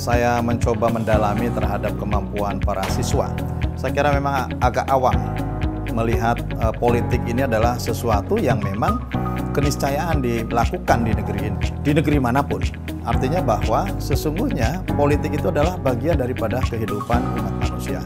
saya mencoba mendalami terhadap kemampuan para siswa. Saya kira memang agak awam melihat politik ini adalah sesuatu yang memang keniscayaan dilakukan di negeri ini, di negeri manapun. Artinya bahwa sesungguhnya politik itu adalah bagian daripada kehidupan umat manusia.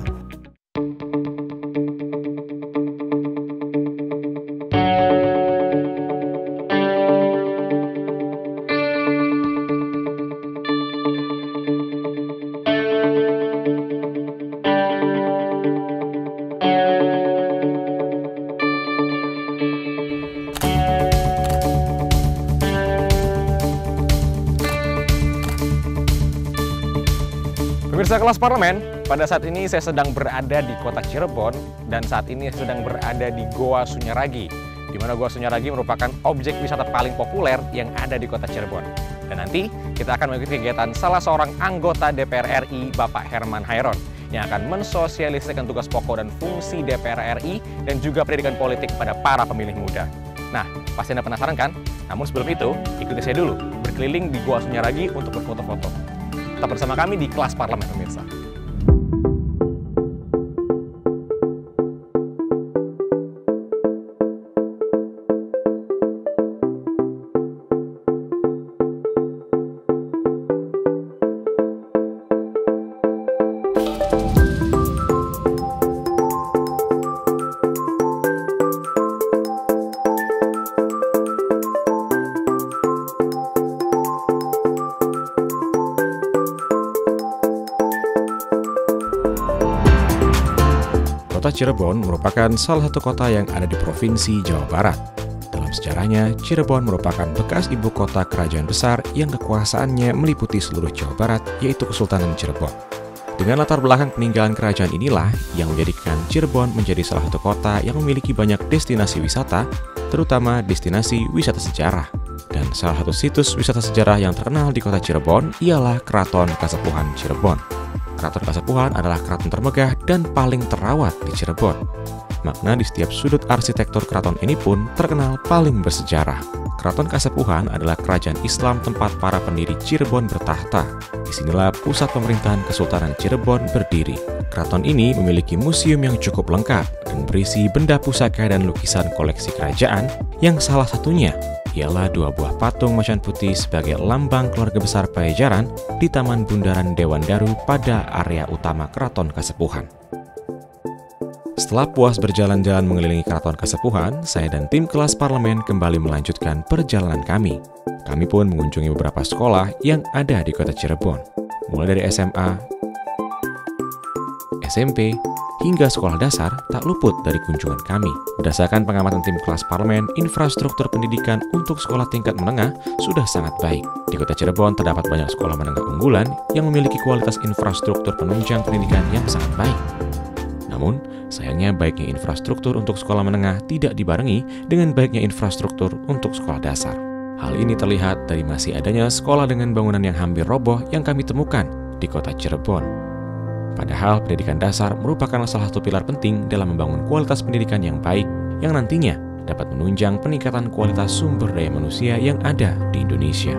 Pemirsa Kelas Parlemen, pada saat ini saya sedang berada di kota Cirebon dan saat ini saya sedang berada di Goa Sunyaragi, di mana Goa Sunyaragi merupakan objek wisata paling populer yang ada di kota Cirebon. Dan nanti kita akan mengikuti kegiatan salah seorang anggota DPR RI, Bapak Herman Hairon, yang akan mensosialisasikan tugas pokok dan fungsi DPR RI dan juga pendidikan politik kepada para pemilih muda. Nah, pasti Anda penasaran kan? Namun sebelum itu, ikuti saya dulu berkeliling di Goa Sunyaragi untuk berfoto-foto. Tetap bersama kami di Kelas Parlemen, pemirsa. Kota Cirebon merupakan salah satu kota yang ada di Provinsi Jawa Barat. Dalam sejarahnya, Cirebon merupakan bekas ibu kota kerajaan besar yang kekuasaannya meliputi seluruh Jawa Barat, yaitu Kesultanan Cirebon. Dengan latar belakang peninggalan kerajaan inilah yang menjadikan Cirebon menjadi salah satu kota yang memiliki banyak destinasi wisata, terutama destinasi wisata sejarah. Dan salah satu situs wisata sejarah yang terkenal di kota Cirebon ialah Keraton Kasepuhan Cirebon. Keraton Kasepuhan adalah keraton termegah dan paling terawat di Cirebon. Makna di setiap sudut arsitektur keraton ini pun terkenal paling bersejarah. Keraton Kasepuhan adalah kerajaan Islam tempat para pendiri Cirebon bertahta. Disinilah pusat pemerintahan Kesultanan Cirebon berdiri. Keraton ini memiliki museum yang cukup lengkap dan berisi benda pusaka dan lukisan koleksi kerajaan yang salah satunya ialah 2 buah patung macan putih sebagai lambang keluarga besar Pajajaran di Taman Bundaran Dewan Daru pada area utama Keraton Kasepuhan. Setelah puas berjalan-jalan mengelilingi Keraton Kasepuhan, saya dan tim Kelas Parlemen kembali melanjutkan perjalanan kami. Kami pun mengunjungi beberapa sekolah yang ada di kota Cirebon, mulai dari SMA, SMP, hingga sekolah dasar tak luput dari kunjungan kami. Berdasarkan pengamatan tim Kelas Parlemen, infrastruktur pendidikan untuk sekolah tingkat menengah sudah sangat baik. Di kota Cirebon terdapat banyak sekolah menengah unggulan yang memiliki kualitas infrastruktur penunjang pendidikan yang sangat baik. Namun, sayangnya baiknya infrastruktur untuk sekolah menengah tidak dibarengi dengan baiknya infrastruktur untuk sekolah dasar. Hal ini terlihat dari masih adanya sekolah dengan bangunan yang hampir roboh yang kami temukan di kota Cirebon. Padahal pendidikan dasar merupakan salah satu pilar penting dalam membangun kualitas pendidikan yang baik yang nantinya dapat menunjang peningkatan kualitas sumber daya manusia yang ada di Indonesia.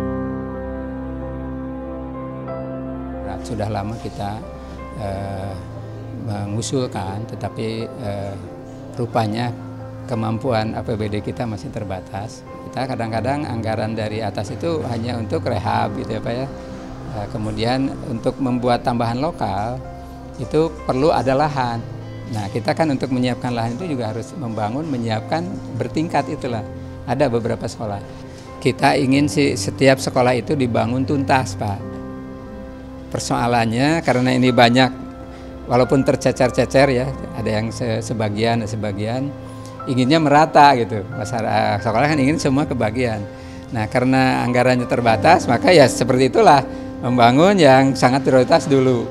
Sudah lama kita mengusulkan, tetapi rupanya kemampuan APBD kita masih terbatas. Kita kadang-kadang anggaran dari atas itu hanya untuk rehab gitu ya Pak ya. Kemudian untuk membuat tambahan lokal itu perlu ada lahan. Nah, kita kan untuk menyiapkan lahan itu juga harus membangun, menyiapkan bertingkat itulah. Ada beberapa sekolah. Kita ingin setiap sekolah itu dibangun tuntas, Pak. Persoalannya karena ini banyak, walaupun tercecer-cecer ya, ada yang sebagian, inginnya merata gitu. Masyarakat sekolah kan ingin semua kebagian. Nah, karena anggarannya terbatas, maka ya seperti itulah, membangun yang sangat prioritas dulu.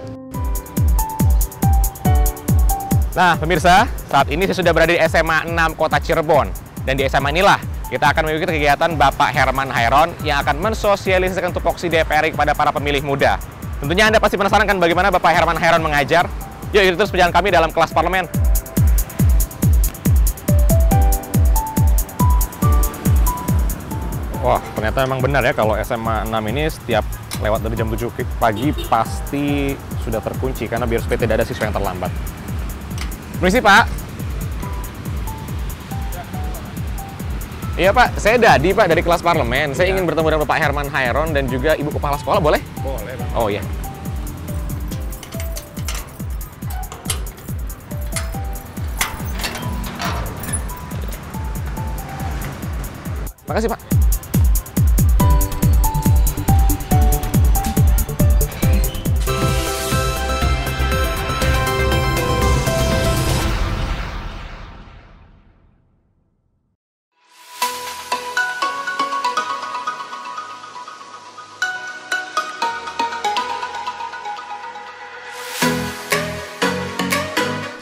Nah, pemirsa, saat ini saya sudah berada di SMA 6 Kota Cirebon. Dan di SMA inilah kita akan mengikuti kegiatan Bapak Herman Hairon yang akan mensosialisasikan tupoksi DPR RI kepada para pemilih muda. Tentunya Anda pasti penasaran kan bagaimana Bapak Herman Hairon mengajar? Yuk, ikuti terus perjalanan kami dalam Kelas Parlemen. Wah, ternyata memang benar ya kalau SMA 6 ini setiap lewat dari jam 7 pagi pasti sudah terkunci karena biar supaya tidak ada siswa yang terlambat. Permisi Pak. Iya Pak, saya Dadi Pak dari kelas parlemen. Saya ingin bertemu dengan Bapak Herman Hairon dan juga Ibu Kepala Sekolah, boleh? Boleh, Pak. Oh iya. Makasih Pak.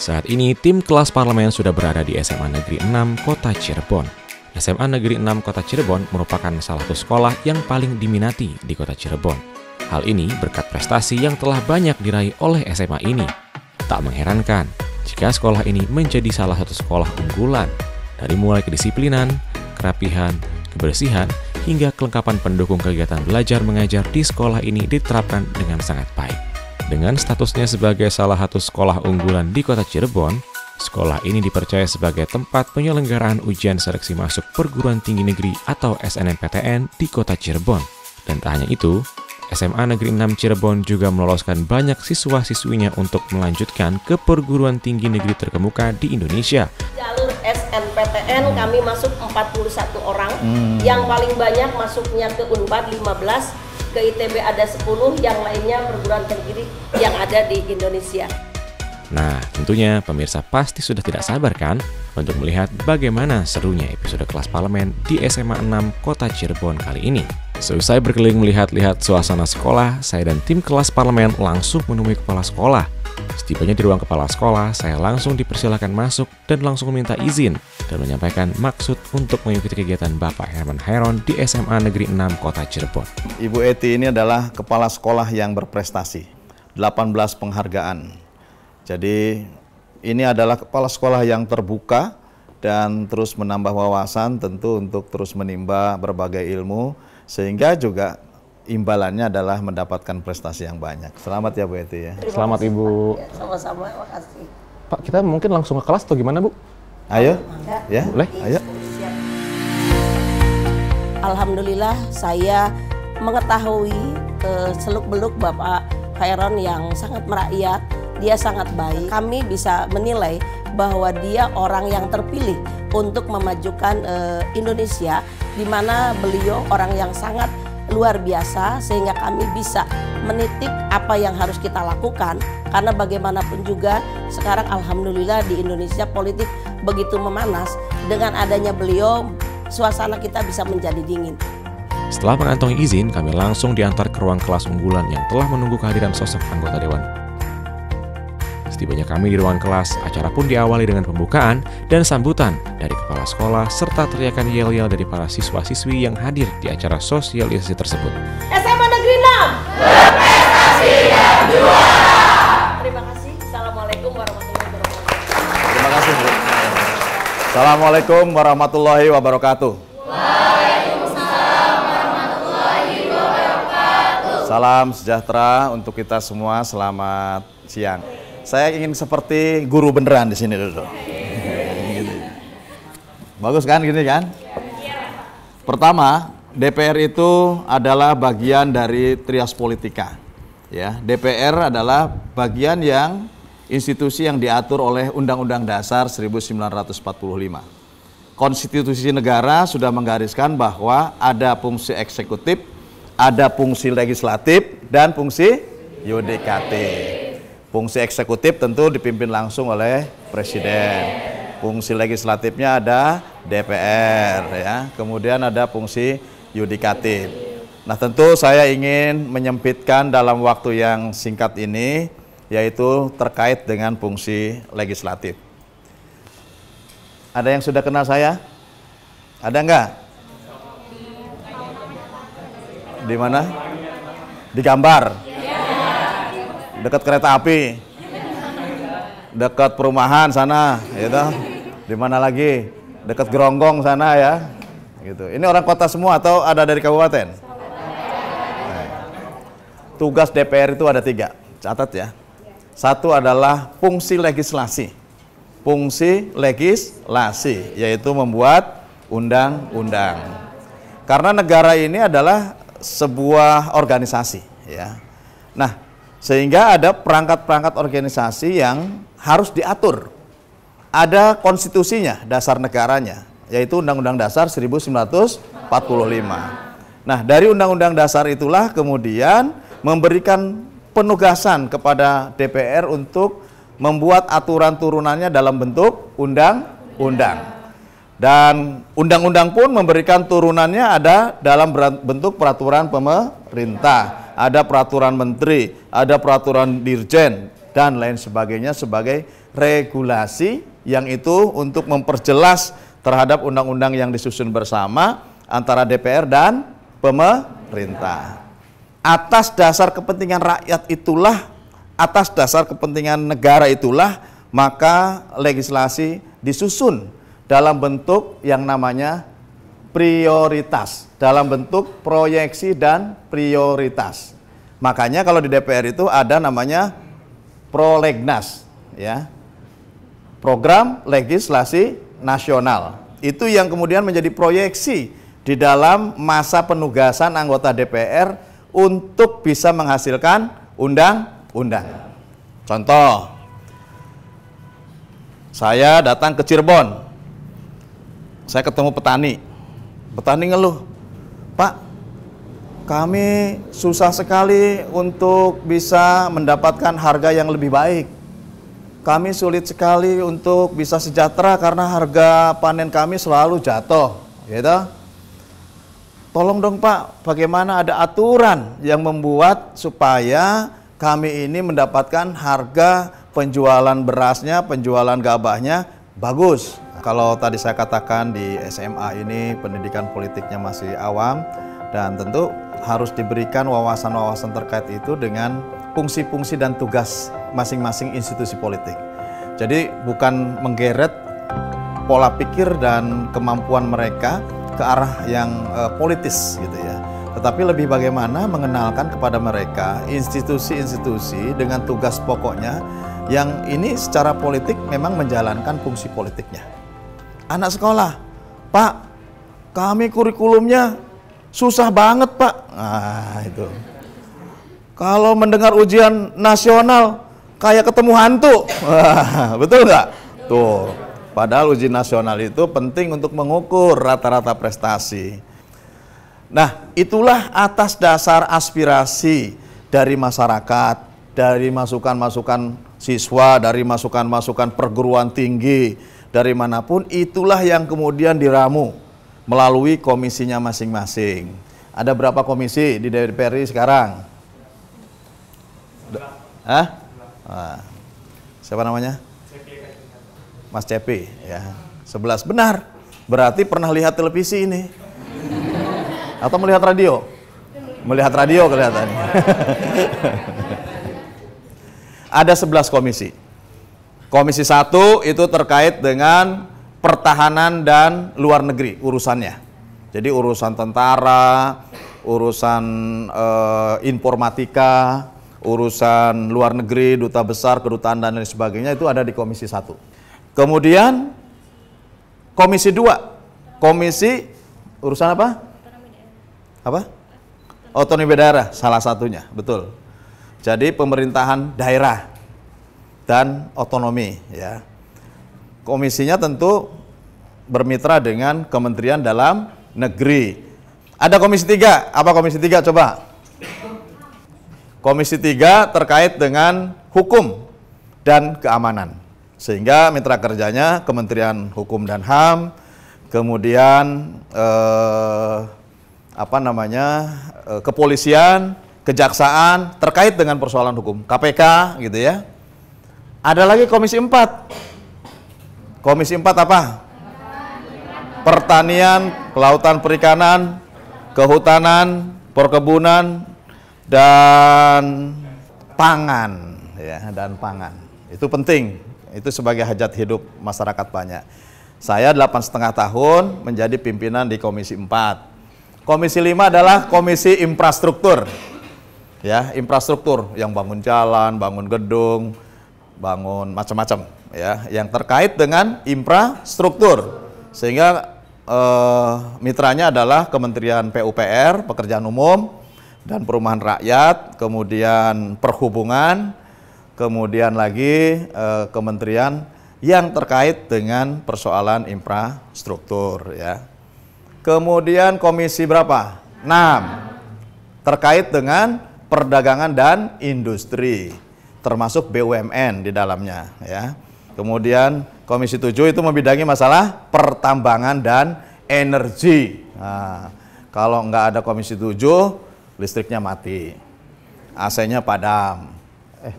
Saat ini, tim kelas parlemen sudah berada di SMA Negeri 6 Kota Cirebon. SMA Negeri 6 Kota Cirebon merupakan salah satu sekolah yang paling diminati di Kota Cirebon. Hal ini berkat prestasi yang telah banyak diraih oleh SMA ini. Tak mengherankan jika sekolah ini menjadi salah satu sekolah unggulan, dari mulai kedisiplinan, kerapihan, kebersihan, hingga kelengkapan pendukung kegiatan belajar mengajar di sekolah ini diterapkan dengan sangat baik. Dengan statusnya sebagai salah satu sekolah unggulan di Kota Cirebon, sekolah ini dipercaya sebagai tempat penyelenggaraan ujian seleksi masuk perguruan tinggi negeri atau SNMPTN di Kota Cirebon. Dan tak hanya itu, SMA Negeri 6 Cirebon juga meloloskan banyak siswa-siswinya untuk melanjutkan ke perguruan tinggi negeri terkemuka di Indonesia. Jalur SNPTN kami masuk 41 orang, yang paling banyak masuknya ke Unpad 15, ke ITB ada 10, yang lainnya perguruan tinggi yang ada di Indonesia. Nah, tentunya pemirsa pasti sudah tidak sabar kan untuk melihat bagaimana serunya episode kelas parlemen di SMA 6 Kota Cirebon kali ini. Seusai berkeliling melihat-lihat suasana sekolah, saya dan tim kelas parlemen langsung menemui kepala sekolah. Setibanya di ruang kepala sekolah, saya langsung dipersilakan masuk dan langsung meminta izin dan menyampaikan maksud untuk mengikuti kegiatan Bapak Herman Hairon di SMA Negeri 6 Kota Cirebon. Ibu Eti ini adalah kepala sekolah yang berprestasi, 18 penghargaan. Jadi ini adalah kepala sekolah yang terbuka dan terus menambah wawasan tentu untuk terus menimba berbagai ilmu, sehingga juga imbalannya adalah mendapatkan prestasi yang banyak. Selamat ya Bu Eti ya. Selamat Ibu. Ya, sama-sama, makasih. Pak, kita mungkin langsung ke kelas atau gimana Bu? Ayo, ya, boleh? Ayo. Alhamdulillah saya mengetahui seluk-beluk Bapak Hairon yang sangat merakyat, dia sangat baik. Kami bisa menilai bahwa dia orang yang terpilih untuk memajukan Indonesia, di mana beliau orang yang sangat luar biasa, sehingga kami bisa menitik apa yang harus kita lakukan. Karena bagaimanapun juga sekarang alhamdulillah di Indonesia politik begitu memanas, dengan adanya beliau suasana kita bisa menjadi dingin. Setelah mengantongi izin, kami langsung diantar ke ruang kelas unggulan yang telah menunggu kehadiran sosok anggota dewan. Setibanya kami di ruang kelas, acara pun diawali dengan pembukaan dan sambutan dari kepala sekolah serta teriakan yel-yel dari para siswa-siswi yang hadir di acara sosialisasi tersebut. SMA Negeri 6 berprestasi dan juara. Terima kasih. Assalamualaikum warahmatullahi wabarakatuh. Terima kasih Bu. Assalamualaikum warahmatullahi wabarakatuh. Waalaikumsalam warahmatullahi wabarakatuh. Salam sejahtera untuk kita semua. Selamat siang. Saya ingin seperti guru beneran di sini dulu. Bagus kan gini kan? Pertama, DPR itu adalah bagian dari trias politika. Ya, DPR adalah bagian yang institusi yang diatur oleh Undang-Undang Dasar 1945. Konstitusi negara sudah menggariskan bahwa ada fungsi eksekutif, ada fungsi legislatif, dan fungsi yudikatif. Fungsi eksekutif tentu dipimpin langsung oleh Presiden. Fungsi legislatifnya ada DPR, ya. Kemudian ada fungsi yudikatif. Nah, tentu saya ingin menyempitkan dalam waktu yang singkat ini, yaitu terkait dengan fungsi legislatif. Ada yang sudah kenal saya? Ada enggak? Di mana? Di gambar. Dekat kereta api, dekat perumahan sana, gitu. Di mana lagi? Dekat Geronggong sana ya, gitu. Ini orang kota semua atau ada dari kabupaten? tugas DPR itu ada 3, catat ya. Satu adalah fungsi legislasi. Fungsi legislasi, yaitu membuat undang-undang. Karena negara ini adalah sebuah organisasi, ya. Nah, sehingga ada perangkat-perangkat organisasi yang harus diatur. Ada konstitusinya, dasar negaranya, yaitu Undang-Undang Dasar 1945. Nah, dari Undang-Undang Dasar itulah kemudian memberikan penugasan kepada DPR untuk membuat aturan turunannya dalam bentuk undang-undang. Dan undang-undang pun memberikan turunannya ada dalam bentuk peraturan pemerintah, ada peraturan menteri, ada peraturan dirjen, dan lain sebagainya sebagai regulasi yang itu untuk memperjelas terhadap undang-undang yang disusun bersama antara DPR dan pemerintah. Atas dasar kepentingan rakyat itulah, atas dasar kepentingan negara itulah, maka legislasi disusun dalam bentuk yang namanya prioritas, dalam bentuk proyeksi dan prioritas. Makanya kalau di DPR itu ada namanya prolegnas, ya. Program Legislasi Nasional. Itu yang kemudian menjadi proyeksi di dalam masa penugasan anggota DPR untuk bisa menghasilkan undang-undang. Contoh, saya datang ke Cirebon, saya ketemu petani. Petani ngeluh, Pak, kami susah sekali untuk bisa mendapatkan harga yang lebih baik. Kami sulit sekali untuk bisa sejahtera karena harga panen kami selalu jatuh, gitu. Tolong dong Pak, bagaimana ada aturan yang membuat supaya kami ini mendapatkan harga penjualan berasnya, penjualan gabahnya bagus. Kalau tadi saya katakan di SMA ini pendidikan politiknya masih awam, dan tentu harus diberikan wawasan-wawasan terkait itu dengan fungsi-fungsi dan tugas masing-masing institusi politik. Jadi bukan menggeret pola pikir dan kemampuan mereka ke arah yang politis gitu ya. Tetapi lebih bagaimana mengenalkan kepada mereka institusi-institusi dengan tugas pokoknya yang ini secara politik memang menjalankan fungsi politiknya. Anak sekolah, Pak, kami kurikulumnya susah banget Pak. Nah itu. Kalau mendengar ujian nasional kayak ketemu hantu. Wah, betul nggak? Tuh. Padahal ujian nasional itu penting untuk mengukur rata-rata prestasi. Nah, itulah atas dasar aspirasi dari masyarakat, dari masukan-masukan siswa, dari masukan-masukan perguruan tinggi, dari manapun, itulah yang kemudian diramu melalui komisinya masing-masing. Ada berapa komisi di DPR sekarang? Hah? Nah, siapa namanya? Mas Cepi, ya. 11, benar. Berarti pernah lihat televisi ini. Atau melihat radio? Melihat radio kelihatannya. Ada 11 komisi. Komisi 1 itu terkait dengan pertahanan dan luar negeri urusannya. Jadi urusan tentara, urusan informatika, urusan luar negeri, duta besar, kedutaan dan lain sebagainya itu ada di komisi 1. Kemudian komisi 2, komisi urusan apa? Apa? Otonomi daerah, salah satunya, betul. Jadi pemerintahan daerah dan otonomi, ya. Komisinya tentu bermitra dengan Kementerian Dalam Negeri. Ada komisi 3, apa komisi 3 coba? Komisi 3 terkait dengan hukum dan keamanan. Sehingga mitra kerjanya Kementerian Hukum dan HAM, kemudian kepolisian, kejaksaan terkait dengan persoalan hukum, KPK gitu ya. Ada lagi komisi 4. Komisi 4 apa? Pertanian, kelautan perikanan, kehutanan, perkebunan, dan pangan ya, dan pangan. Itu penting. Itu sebagai hajat hidup masyarakat banyak. Saya 8,5 tahun menjadi pimpinan di komisi 4. Komisi 5 adalah komisi infrastruktur. ya, infrastruktur yang bangun jalan, bangun gedung, bangun macam-macam ya, yang terkait dengan infrastruktur. Sehingga mitranya adalah Kementerian PUPR, Pekerjaan Umum dan Perumahan Rakyat, kemudian Perhubungan, kemudian lagi kementerian yang terkait dengan persoalan infrastruktur ya. Kemudian komisi berapa? 6 terkait dengan perdagangan dan industri, termasuk BUMN di dalamnya ya. Kemudian komisi 7 itu membidangi masalah pertambangan dan energi. Nah, kalau nggak ada komisi 7, listriknya mati, AC-nya padam.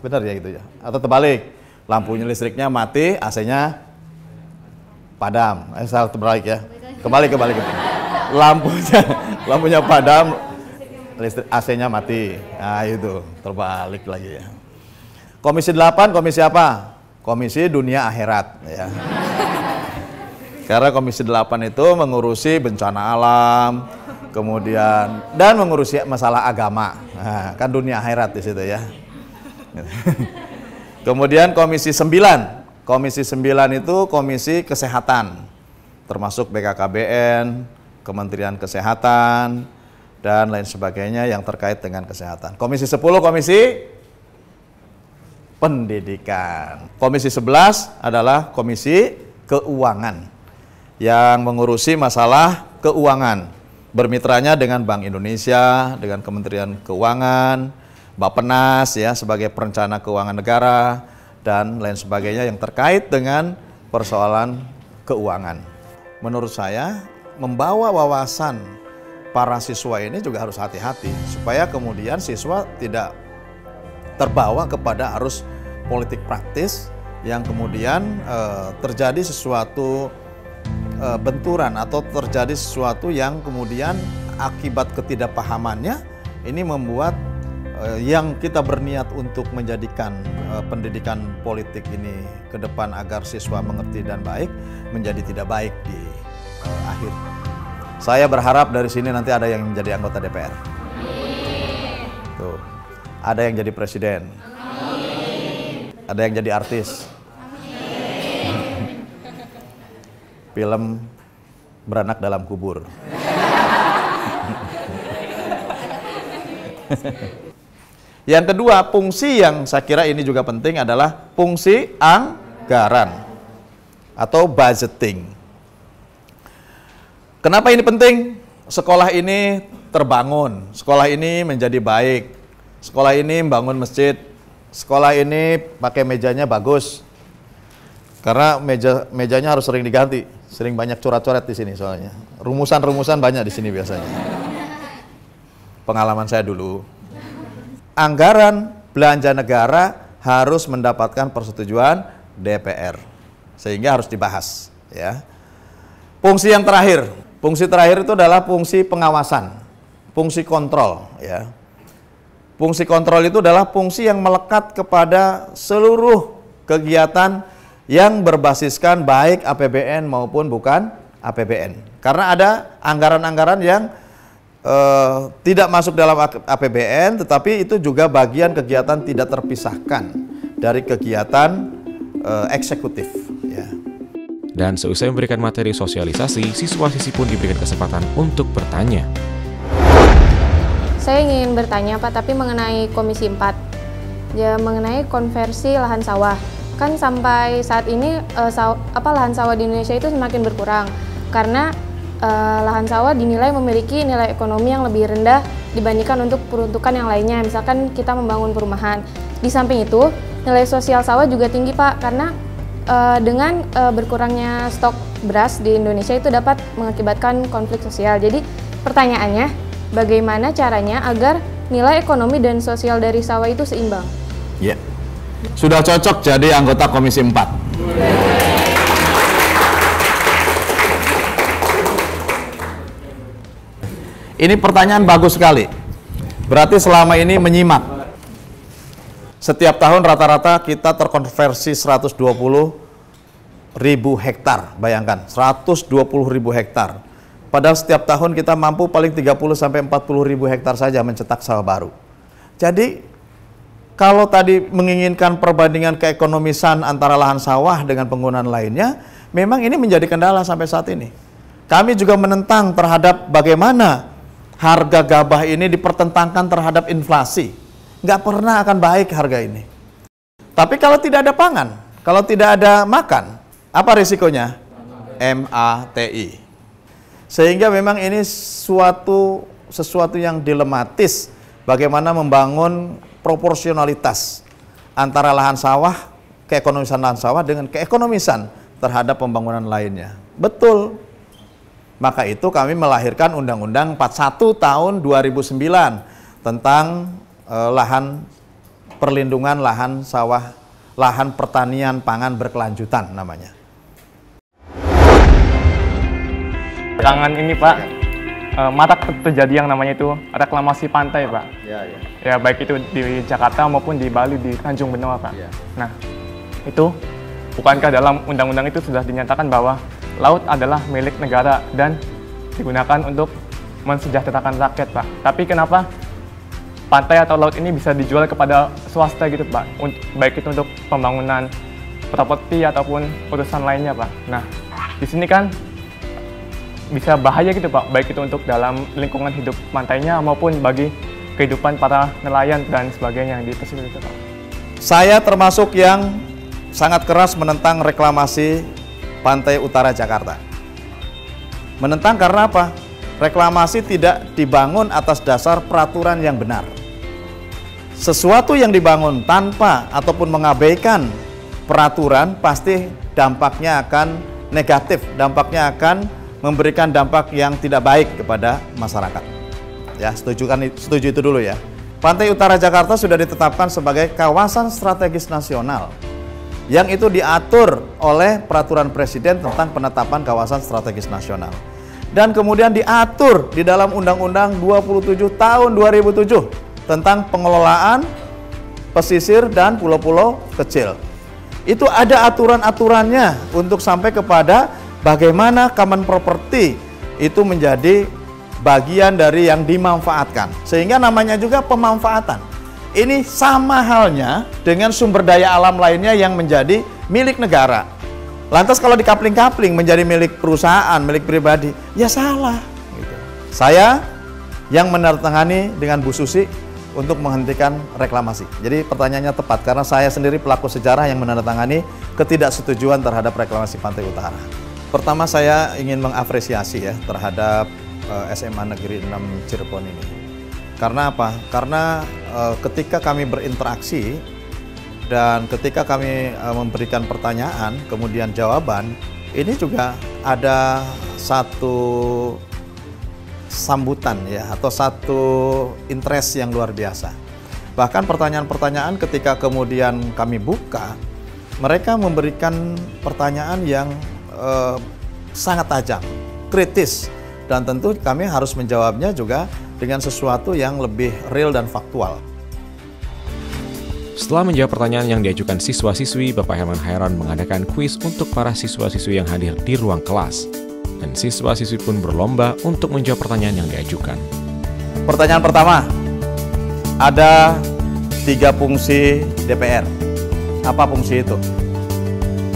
Benar ya gitu ya? Atau terbalik, lampunya listriknya mati, AC-nya padam. Salah terbalik ya. Kembali. Lampunya padam, listrik AC-nya mati. Nah, itu terbalik lagi ya. Komisi 8, komisi apa? Komisi Dunia Akhirat ya. Karena komisi 8 itu mengurusi bencana alam, kemudian dan mengurusi masalah agama. Nah, kan dunia akhirat di situ ya. Kemudian komisi 9. Komisi 9 itu komisi kesehatan, termasuk BKKBN, Kementerian Kesehatan dan lain sebagainya yang terkait dengan kesehatan. Komisi 10 komisi pendidikan. Komisi 11 adalah komisi keuangan yang mengurusi masalah keuangan. Bermitranya dengan Bank Indonesia, dengan Kementerian Keuangan, Bappenas ya sebagai perencana keuangan negara dan lain sebagainya yang terkait dengan persoalan keuangan. Menurut saya membawa wawasan para siswa ini juga harus hati-hati supaya kemudian siswa tidak terbawa kepada arus politik praktis yang kemudian terjadi sesuatu benturan atau terjadi sesuatu yang kemudian akibat ketidakpahamannya ini membuat yang kita berniat untuk menjadikan pendidikan politik ini ke depan agar siswa mengerti dan baik menjadi tidak baik di akhir. Saya berharap dari sini nanti ada yang menjadi anggota DPR. Tuh. Ada yang jadi presiden. Ada yang jadi artis. Film Beranak Dalam Kubur. Yang kedua, fungsi yang saya kira ini juga penting adalah fungsi anggaran atau budgeting. Kenapa ini penting? Sekolah ini terbangun, sekolah ini menjadi baik, sekolah ini membangun masjid, sekolah ini pakai mejanya bagus. Karena mejanya harus sering diganti, sering banyak coret-coret di sini soalnya. Rumusan-rumusan banyak di sini biasanya. Pengalaman saya dulu. Anggaran belanja negara harus mendapatkan persetujuan DPR. Sehingga harus dibahas, ya. Fungsi yang terakhir. Fungsi terakhir itu adalah fungsi pengawasan, fungsi kontrol, ya. Fungsi kontrol itu adalah fungsi yang melekat kepada seluruh kegiatan yang berbasiskan baik APBN maupun bukan APBN. Karena ada anggaran-anggaran yang tidak masuk dalam APBN, tetapi itu juga bagian kegiatan tidak terpisahkan dari kegiatan eksekutif. Ya. Dan seusai memberikan materi sosialisasi, siswa-siswi pun diberikan kesempatan untuk bertanya. Saya ingin bertanya Pak, tapi mengenai Komisi 4, ya mengenai konversi lahan sawah. Kan sampai saat ini lahan sawah di Indonesia itu semakin berkurang karena lahan sawah dinilai memiliki nilai ekonomi yang lebih rendah dibandingkan untuk peruntukan yang lainnya. Misalkan kita membangun perumahan. Di samping itu, nilai sosial sawah juga tinggi Pak, karena dengan berkurangnya stok beras di Indonesia itu dapat mengakibatkan konflik sosial. Jadi pertanyaannya, bagaimana caranya agar nilai ekonomi dan sosial dari sawah itu seimbang? Ya, sudah cocok jadi anggota Komisi 4. Ini pertanyaan bagus sekali. Berarti selama ini menyimak. Setiap tahun rata-rata kita terkonversi 120.000 hektar. Bayangkan, 120.000 hektar. Padahal setiap tahun kita mampu paling 30-40.000 hektar saja mencetak sawah baru. Jadi kalau tadi menginginkan perbandingan keekonomisan antara lahan sawah dengan penggunaan lainnya, memang ini menjadi kendala sampai saat ini. Kami juga menentang terhadap bagaimana harga gabah ini dipertentangkan terhadap inflasi. Nggak pernah akan baik harga ini. Tapi kalau tidak ada pangan, kalau tidak ada makan, apa risikonya? MATI. Sehingga memang ini sesuatu yang dilematis, bagaimana membangun proporsionalitas antara lahan sawah, keekonomisan lahan sawah dengan keekonomisan terhadap pembangunan lainnya. Betul. Maka itu kami melahirkan Undang-Undang 41 tahun 2009 tentang perlindungan lahan sawah, lahan pertanian pangan berkelanjutan namanya. Belakangan ini Pak, marak terjadi yang namanya itu reklamasi pantai Pak. Ya baik itu di Jakarta maupun di Bali, di Tanjung Benoa Pak. Nah itu, bukankah dalam undang-undang itu sudah dinyatakan bahwa laut adalah milik negara dan digunakan untuk mensejahterakan rakyat Pak. Tapi kenapa pantai atau laut ini bisa dijual kepada swasta gitu Pak, baik itu untuk pembangunan properti ataupun urusan lainnya Pak. Nah di sini kan bisa bahaya gitu Pak, baik itu untuk dalam lingkungan hidup pantainya maupun bagi kehidupan para nelayan dan sebagainya di pesisir itu Pak. Saya termasuk yang sangat keras menentang reklamasi pantai utara Jakarta. Menentang karena apa? Reklamasi tidak dibangun atas dasar peraturan yang benar. Sesuatu yang dibangun tanpa ataupun mengabaikan peraturan pasti dampaknya akan negatif, dampaknya akan memberikan dampak yang tidak baik kepada masyarakat. Ya, setuju itu dulu ya. Pantai Utara Jakarta sudah ditetapkan sebagai kawasan strategis nasional yang itu diatur oleh peraturan presiden tentang penetapan kawasan strategis nasional. Dan kemudian diatur di dalam Undang-Undang 27 tahun 2007 tentang pengelolaan pesisir dan pulau-pulau kecil. Itu ada aturan-aturannya untuk sampai kepada bagaimana common property itu menjadi bagian dari yang dimanfaatkan. Sehingga namanya juga pemanfaatan. Ini sama halnya dengan sumber daya alam lainnya yang menjadi milik negara. Lantas kalau dikapling-kapling menjadi milik perusahaan, milik pribadi, ya salah. Gitu. Saya yang menandatangani dengan Bu Susi untuk menghentikan reklamasi. Jadi pertanyaannya tepat, karena saya sendiri pelaku sejarah yang menandatangani ketidaksetujuan terhadap reklamasi Pantai Utara. Pertama saya ingin mengapresiasi ya terhadap SMA Negeri 6 Cirebon ini. Karena apa? Karena ketika kami berinteraksi dan ketika kami memberikan pertanyaan, kemudian jawaban, ini juga ada satu sambutan ya, atau satu interest yang luar biasa. Bahkan pertanyaan-pertanyaan ketika kemudian kami buka, mereka memberikan pertanyaan yang sangat tajam, kritis, dan tentu kami harus menjawabnya juga dengan sesuatu yang lebih real dan faktual. Setelah menjawab pertanyaan yang diajukan siswa-siswi, Bapak Herman Hairon mengadakan kuis untuk para siswa-siswi yang hadir di ruang kelas. Dan siswa-siswi pun berlomba untuk menjawab pertanyaan yang diajukan. Pertanyaan pertama, ada 3 fungsi DPR. Apa fungsi itu?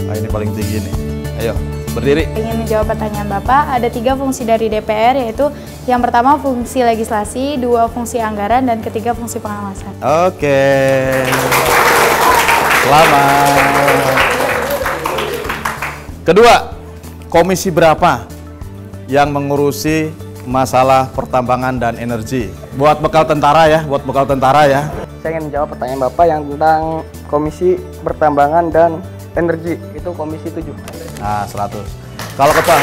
Nah, ini paling tinggi nih. Ayo, berdiri. Ingin menjawab pertanyaan Bapak, ada 3 fungsi dari DPR, yaitu yang pertama fungsi legislasi, 2 fungsi anggaran, dan ketiga fungsi pengawasan. Oke. Selamat. Kedua, komisi berapa yang mengurusi masalah pertambangan dan energi? Buat bekal tentara ya, buat bekal tentara ya. Saya ingin menjawab pertanyaan Bapak yang tentang komisi pertambangan dan energi, itu komisi 7. Nah, 100. Kalau ketua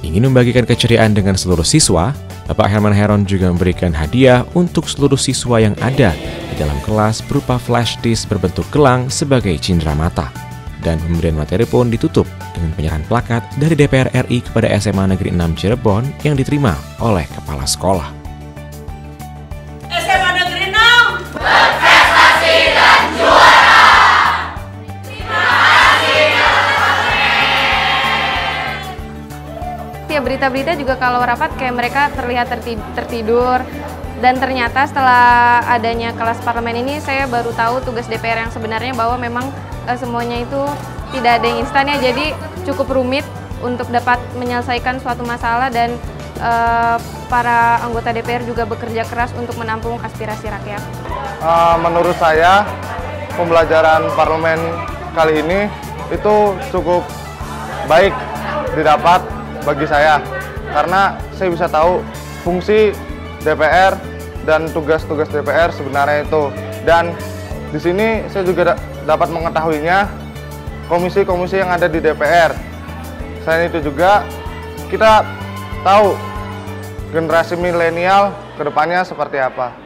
ingin membagikan keceriaan dengan seluruh siswa, Bapak Herman Hairon juga memberikan hadiah untuk seluruh siswa yang ada di dalam kelas berupa flash disk berbentuk gelang sebagai cindera mata. Dan pemberian materi pun ditutup dengan penyerahan plakat dari DPR RI kepada SMA Negeri 6 Cirebon yang diterima oleh kepala sekolah. SMA Negeri 6 berprestasi dan juara. Terima kasih. Ya berita-berita juga kalau rapat kayak mereka terlihat tertidur Dan ternyata setelah adanya kelas parlemen ini saya baru tahu tugas DPR yang sebenarnya, bahwa memang semuanya itu tidak ada yang instan ya, jadi cukup rumit untuk dapat menyelesaikan suatu masalah, dan para anggota DPR juga bekerja keras untuk menampung aspirasi rakyat. Menurut saya pembelajaran parlemen kali ini itu cukup baik didapat bagi saya, karena saya bisa tahu fungsi DPR dan tugas-tugas DPR sebenarnya itu. Dan di sini saya juga dapat mengetahuinya komisi-komisi yang ada di DPR. Selain itu juga kita tahu generasi milenial kedepannya seperti apa.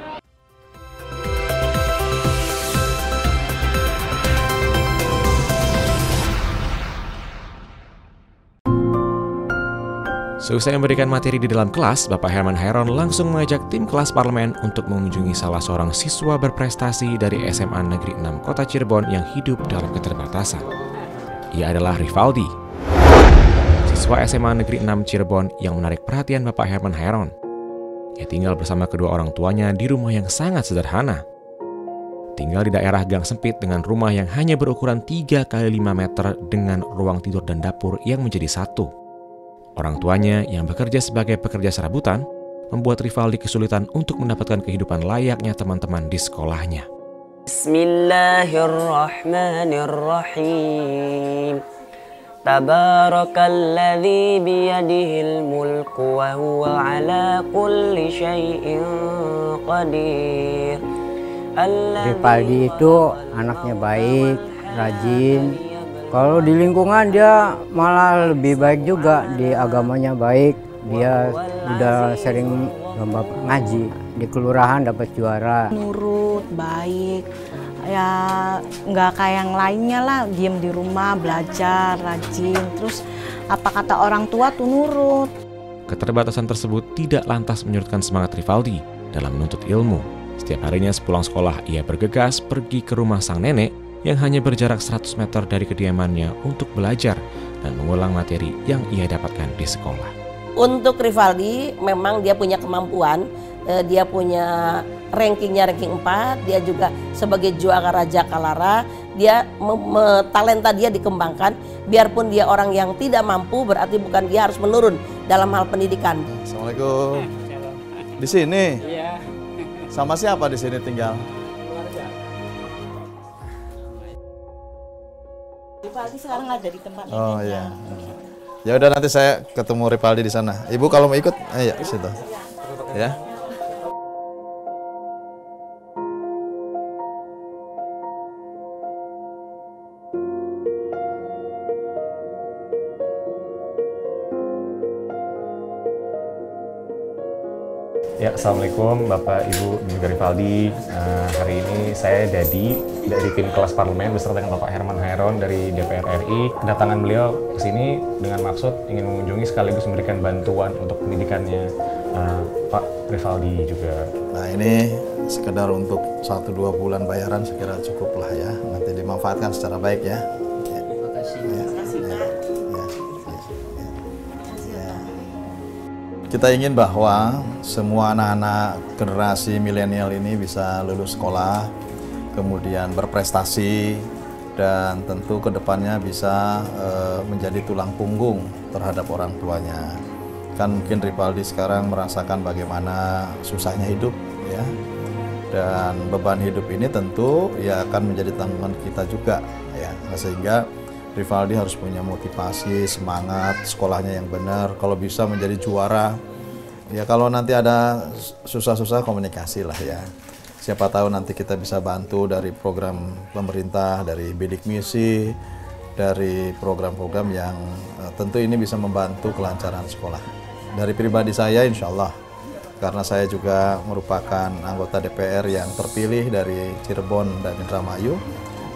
Seusai memberikan materi di dalam kelas, Bapak Herman Hairon langsung mengajak tim kelas parlemen untuk mengunjungi salah seorang siswa berprestasi dari SMA Negeri 6 Kota Cirebon yang hidup dalam keterbatasan. Ia adalah Rivaldi, siswa SMA Negeri 6 Cirebon yang menarik perhatian Bapak Herman Hairon. Ia tinggal bersama kedua orang tuanya di rumah yang sangat sederhana. Tinggal di daerah gang sempit dengan rumah yang hanya berukuran 3 x 5 meter dengan ruang tidur dan dapur yang menjadi satu. Orang tuanya yang bekerja sebagai pekerja serabutan membuat Rivaldi kesulitan untuk mendapatkan kehidupan layaknya teman-teman di sekolahnya. Bismillahirrahmanirrahim. Tabarakalladzi biyadihil mulku wa huwa ala kulli syai'in qadir. Rivaldi itu anaknya baik, rajin. Kalau di lingkungan dia malah lebih baik juga, di agamanya baik. Dia udah sering lomba ngaji, di kelurahan dapat juara. Nurut, baik, ya nggak kayak yang lainnya lah, diem di rumah, belajar, rajin. Terus apa kata orang tua tuh nurut. Keterbatasan tersebut tidak lantas menyurutkan semangat Rivaldi dalam menuntut ilmu. Setiap harinya sepulang sekolah ia bergegas pergi ke rumah sang nenek yang hanya berjarak 100 meter dari kediamannya untuk belajar dan mengulang materi yang ia dapatkan di sekolah. Untuk Rivaldi memang dia punya kemampuan, dia punya ranking 4, dia juga sebagai juara Raja Kalara, dia talenta dia dikembangkan, biarpun dia orang yang tidak mampu berarti bukan dia harus menurun dalam hal pendidikan. Assalamualaikum. Di sini? Iya. Sama siapa di sini tinggal? Rivaldi sekarang ada di tempat lain. Oh iya. Ya udah, nanti saya ketemu Rivaldi di sana. Ibu kalau mau ikut, ayo situ. Ya. Ya, Assalamualaikum Bapak, Ibu, dan juga Rivaldi. Hari ini saya Dadi dari tim kelas parlemen beserta dengan Bapak Herman Hairon dari DPR RI. Kedatangan beliau ke sini dengan maksud ingin mengunjungi sekaligus memberikan bantuan untuk pendidikannya Pak Rivaldi juga. Nah, ini sekedar untuk 1-2 bulan bayaran sekira cukup lah ya. Nanti dimanfaatkan secara baik ya. Terima kasih. Kita ingin bahwa semua anak-anak generasi milenial ini bisa lulus sekolah, kemudian berprestasi, dan tentu kedepannya bisa menjadi tulang punggung terhadap orang tuanya. Kan mungkin Rivaldi sekarang merasakan bagaimana susahnya hidup ya, dan beban hidup ini tentu ya akan menjadi tanggungan kita juga ya. Nah, sehingga Rivaldi harus punya motivasi, semangat, sekolahnya yang benar, kalau bisa menjadi juara. Ya kalau nanti ada susah-susah komunikasi lah ya. Siapa tahu nanti kita bisa bantu dari program pemerintah, dari bidik misi, dari program-program yang tentu ini bisa membantu kelancaran sekolah. Dari pribadi saya insya Allah, karena saya juga merupakan anggota DPR yang terpilih dari Cirebon dan Indramayu,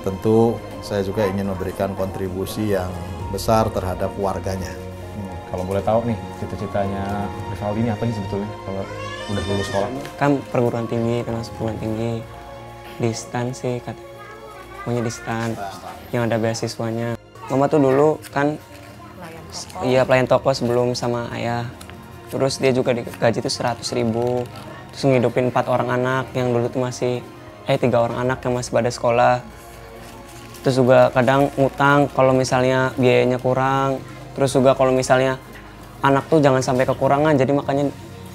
tentu saya juga ingin memberikan kontribusi yang besar terhadap warganya. Kalau boleh tahu nih, cita-citanya Rivaldi ini apa sih sebetulnya kalau udah lulus sekolah? Kan perguruan tinggi, termasuk perguruan tinggi di STAN sih, maunya di STAN yang ada beasiswanya. Mama tuh dulu kan pelayan toko sebelum sama ayah. Terus dia juga digaji tuh 100.000 terus ngidupin 4 orang anak yang dulu tuh masih 3 orang anak yang masih pada sekolah. Terus juga kadang ngutang kalau misalnya biayanya kurang. Terus juga kalau misalnya anak tuh jangan sampai kekurangan, jadi makanya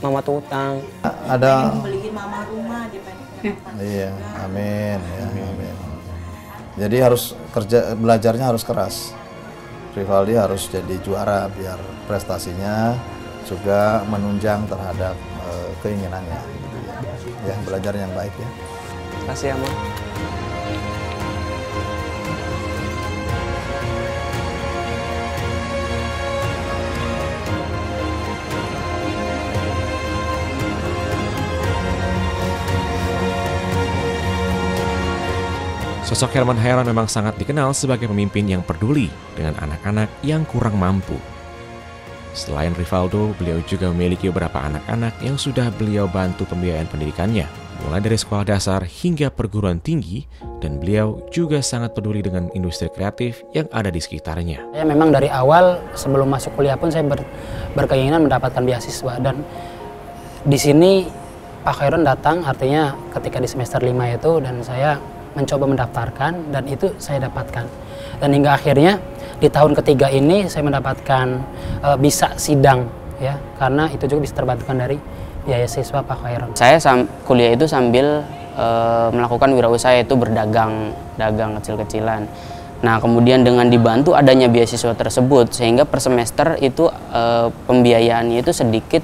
mama tuh utang. Ada beliin mama rumah iya, amin ya, amin. Jadi harus belajarnya harus keras. Rivaldi harus jadi juara biar prestasinya juga menunjang terhadap keinginannya gitu ya. Ya, belajar yang baik ya. Terima kasih ya, Ma. Sosok Herman Hairon memang sangat dikenal sebagai pemimpin yang peduli dengan anak-anak yang kurang mampu. Selain Rivaldo, beliau juga memiliki beberapa anak-anak yang sudah beliau bantu pembiayaan pendidikannya, mulai dari sekolah dasar hingga perguruan tinggi, dan beliau juga sangat peduli dengan industri kreatif yang ada di sekitarnya. Saya memang dari awal sebelum masuk kuliah pun saya berkeinginan mendapatkan beasiswa, dan di sini Pak Hairon datang, artinya ketika di semester 5 itu, dan saya mencoba mendaftarkan dan itu saya dapatkan. Dan hingga akhirnya di tahun ketiga ini saya mendapatkan bisa sidang ya, karena itu juga bisa terbantukan dari biaya siswa Pak Hairon. Saya kuliah itu sambil melakukan wirausaha, yaitu berdagang kecil-kecilan. Nah, kemudian dengan dibantu adanya beasiswa tersebut sehingga per semester itu pembiayaannya itu sedikit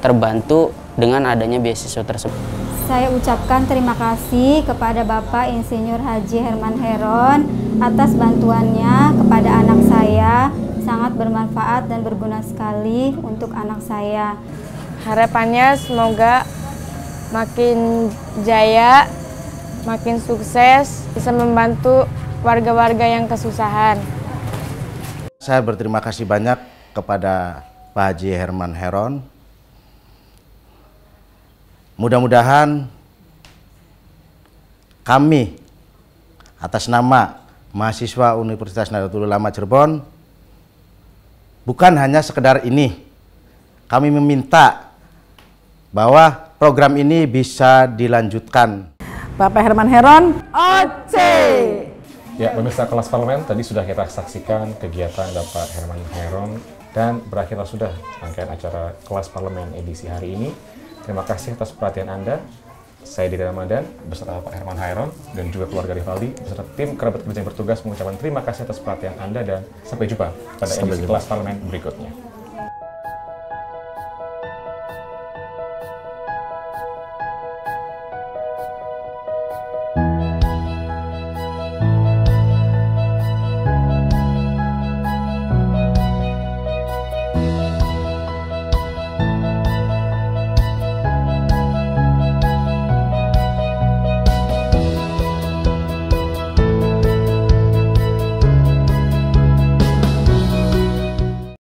terbantu dengan adanya beasiswa tersebut. Saya ucapkan terima kasih kepada Bapak Insinyur Haji Herman Hairon atas bantuannya kepada anak saya, sangat bermanfaat dan berguna sekali untuk anak saya. Harapannya semoga makin jaya, makin sukses, bisa membantu warga-warga yang kesusahan. Saya berterima kasih banyak kepada Pak Haji Herman Hairon. Mudah-mudahan kami atas nama mahasiswa Universitas Nahdlatul Ulama Cirebon bukan hanya sekedar ini. Kami meminta bahwa program ini bisa dilanjutkan. Bapak Herman Hairon, OC! Ya, pemirsa Kelas Parlemen, tadi sudah kita saksikan kegiatan Bapak Herman Hairon dan berakhirlah sudah rangkaian acara Kelas Parlemen edisi hari ini. Terima kasih atas perhatian Anda. Saya Didi Ramadan beserta Pak Herman Hairon dan juga keluarga Rivaldi beserta tim kerabat kerja yang bertugas mengucapkan terima kasih atas perhatian Anda dan sampai jumpa pada edisi Kelas Parlemen berikutnya.